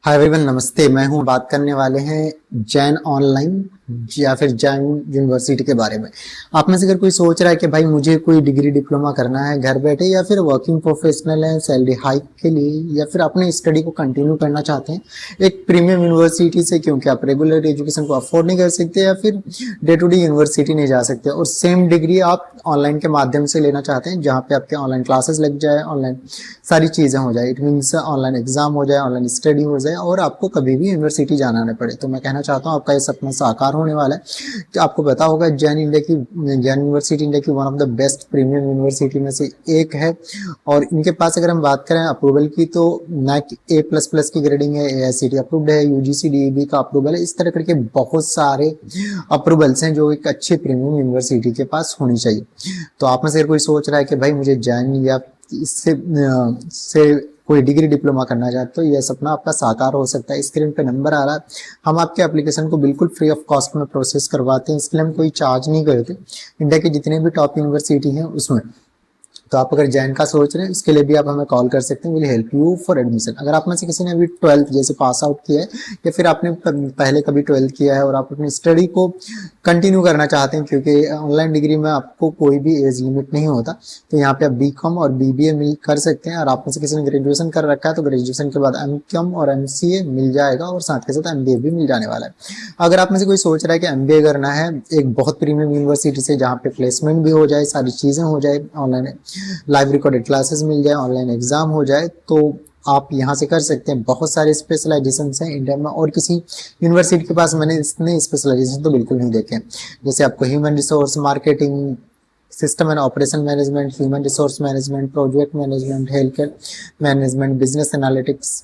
Hi everyone, नमस्ते। मैं हूं, बात करने वाले हैं जैन ऑनलाइन या फिर जैन यूनिवर्सिटी के बारे में। आप में से अगर कोई सोच रहा है कि भाई मुझे कोई डिग्री डिप्लोमा करना है घर बैठे, या फिर वर्किंग प्रोफेशनल है सैलरी हाइक के लिए, या फिर अपने स्टडी को कंटिन्यू करना चाहते हैं एक प्रीमियम यूनिवर्सिटी से, क्योंकि आप रेगुलर एजुकेशन को अफोर्ड नहीं कर सकते या फिर डे टू डे यूनिवर्सिटी नहीं जा सकते, और सेम डिग्री आप ऑनलाइन के माध्यम से लेना चाहते हैं जहाँ पे आपके ऑनलाइन क्लासेस लग जाए, ऑनलाइन सारी चीज़ें हो जाए। इट मीन्स ऑनलाइन एग्जाम हो जाए, ऑनलाइन स्टडी हो जाए और आपको कभी भी यूनिवर्सिटी जाना न पड़े। तो मैं कहना चाहता हूँ आपका ये सपना साकार होने वाला है। कि आपको पता होगा जैन यूनिवर्सिटी इंडिया की one of the best premium university में से एक है। और इनके पास अगर हम बात करें अप्रूवल की, तो NAC A++ की ग्रेडिंग है, AICTE अप्रूव्ड है, UGC DEB का अप्रूवल है। इस तरह करके बहुत सारे अप्रूवल्स हैं जो एक अच्छी प्रीमियम यूनिवर्सिटी के पास होनी चाहिए। तो आप में से कोई सोच रहा है कि भाई मुझे जैन या इससे कोई डिग्री डिप्लोमा करना चाहते तो यह सपना आपका साकार हो सकता है। स्क्रीन पे नंबर आ रहा है, हम आपके एप्लीकेशन को बिल्कुल फ्री ऑफ कॉस्ट में प्रोसेस करवाते हैं। इसके लिए हम कोई चार्ज नहीं करते। इंडिया की जितने भी टॉप यूनिवर्सिटी हैं उसमें। तो आप अगर जैन का सोच रहे हैं, इसके लिए भी आप हमें कॉल कर सकते हैं। Will help you for admission. अगर आप में से किसी ने अभी 12th जैसे पास आउट किया है, या फिर आपने पहले कभी 12th किया है और आप अपनी स्टडी को कंटिन्यू करना चाहते हैं, क्योंकि ऑनलाइन डिग्री में आपको कोई भी एज लिमिट नहीं होता, तो यहाँ पे आप BCom और BBA मिल कर सकते हैं। और आप में से किसी ने ग्रेजुएशन कर रखा है तो ग्रेजुएशन के बाद MCom और MCA मिल जाएगा, और साथ के साथ MBA भी मिल जाने वाला है। अगर आप में से कोई सोच रहा है कि MBA करना है एक बहुत प्रीमियम यूनिवर्सिटी से, जहाँ पे प्लेसमेंट भी हो जाए, सारी चीज़ें हो जाए, ऑनलाइन लाइव रिकॉर्डेड क्लासेस मिल जाए, ऑनलाइन एग्जाम हो जाए, तो आप यहाँ से कर सकते हैं। बहुत सारे स्पेशलाइजेशन हैं इंडिया में, और किसी यूनिवर्सिटी के पास मैंने इतने स्पेशलाइजेशन तो बिल्कुल नहीं देखे। जैसे आपको human resource marketing, system and operation management, human resource management, project management, health care management, business analytics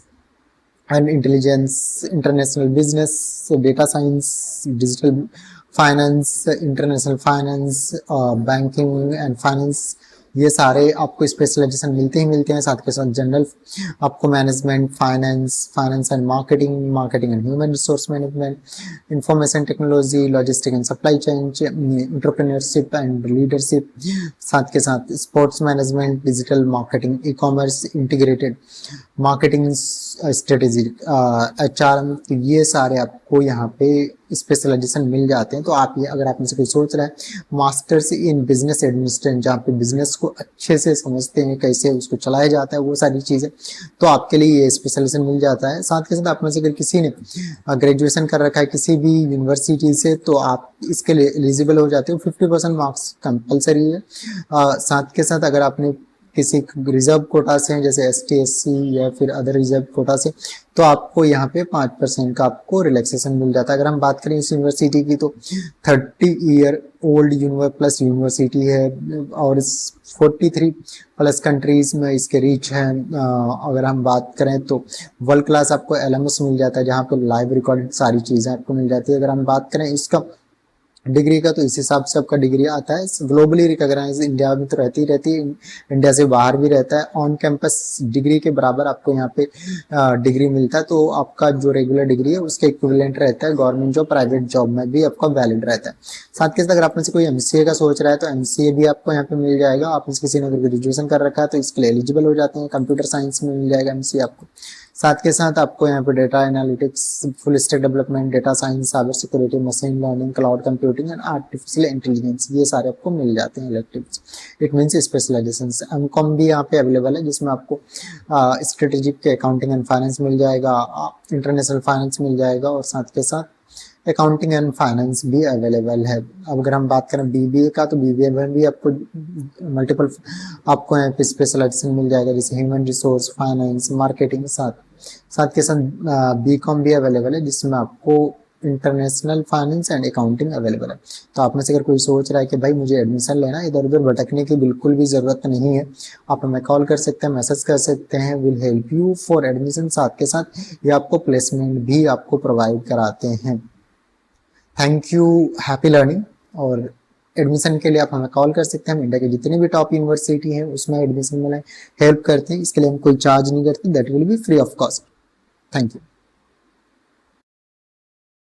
and intelligence, international business, data science, digital finance, international finance, banking and finance, ये सारे आपको specialisation मिलते हैं। साथ के साथ general आपको management, finance and marketing, marketing and human resource management, information technology, logistic and supply chain, entrepreneurship and leadership, साथ के साथ sports management, digital marketing, e commerce, integrated marketing strategy, HRM, तो ये सारे आपको यहाँ पे स्पेशलाइजेशन मिल जाते हैं। तो आप ये, अगर आप में से कोई सोच रहा है मास्टर्स इन बिजनेस एडमिनिस्ट्रेशन, जहाँ पे बिजनेस को अच्छे से समझते हैं, कैसे उसको चलाया जाता है, वो सारी चीज़ें, तो आपके लिए ये स्पेशलाइजेशन मिल जाता है। साथ के साथ आप में से अगर किसी ने ग्रेजुएशन कर रखा है किसी भी यूनिवर्सिटी से, तो आप इसके लिए एलिजिबल हो जाते हो। 50% मार्क्स कंपलसरी है। साथ के साथ अगर आपने किसी रिजर्व कोटा से हैं, जैसे ST SC या फिर अदर रिजर्व कोटा से, तो आपको यहाँ पे 5% का आपको रिलैक्सेशन मिल जाता है। अगर हम बात करें इस यूनिवर्सिटी की, तो 30 ईयर ओल्ड प्लस यूनिवर्सिटी है, और 43+ कंट्रीज में इसके रीच है। अगर हम बात करें तो वर्ल्ड क्लास आपको LMS मिल जाता है, जहाँ पे लाइव रिकॉर्डेड सारी चीज़ें आपको मिल जाती है। अगर हम बात करें इसका डिग्री का, तो इस हिसाब से आपका डिग्री आता है। ग्लोबली रिकॉग्नाइज इंडिया में तो रहती है, इंडिया से बाहर भी रहता है। ऑन कैंपस डिग्री के बराबर आपको यहाँ पे डिग्री मिलता है। तो आपका जो रेगुलर डिग्री है उसके इक्विवेलेंट रहता है। गवर्नमेंट जॉब, प्राइवेट जॉब में भी आपका वैलिड रहता है। साथ के साथ अगर आप में से कोई MCA का सोच रहा है, तो MCA भी आपको यहाँ पे मिल जाएगा। आप किसी ने अगर ग्रेजुएशन कर रखा है तो इसके लिए एलिजिबल हो जाते हैं। कंप्यूटर साइंस में मिल जाएगा MCA आपको। साथ के साथ आपको यहाँ पे data analytics, full stack development, data science, cyber security, machine learning, cloud computing and artificial intelligence, ये सारे आपको मिल जाते हैं electives. It means specialization. MCOM भी यहाँ पे अवेलेबल है, जिसमें आपको स्ट्रेटेजिक के अकाउंटिंग एंड फाइनेंस मिल जाएगा, इंटरनेशनल फाइनेंस मिल जाएगा, और साथ के साथ अकाउंटिंग एंड फाइनेंस भी अवेलेबल है। अब अगर हम बात करें BBA का, तो BBA में भी आपको मल्टीपल आपको यहाँ पे स्पेशलाइजेशन मिल जाएगा, जैसे ह्यूमन रिसोर्स, फाइनेंस, मार्केटिंग। साथ के साथ BCom भी अवेलेबल है, जिसमें आपको international finance and accounting available है। तो आप में से अगर कोई सोच रहा है कि भाई मुझे एडमिशन लेना, इधर उधर भटकने की बिल्कुल भी ज़रूरत नहीं है। आप हमें कॉल कर सकते हैं, मैसेज कर सकते हैं। Will help you for admission. साथ के साथ ये आपको प्लेसमेंट भी आपको प्रोवाइड कराते हैं। Thank you, happy learning. और एडमिशन के लिए आप हमें कॉल कर सकते हैं। हम इंडिया के जितने भी टॉप यूनिवर्सिटी हैं उसमें एडमिशन में हेल्प करते हैं। इसके लिए हम कोई चार्ज नहीं करते। That will be free of cost. Thank you.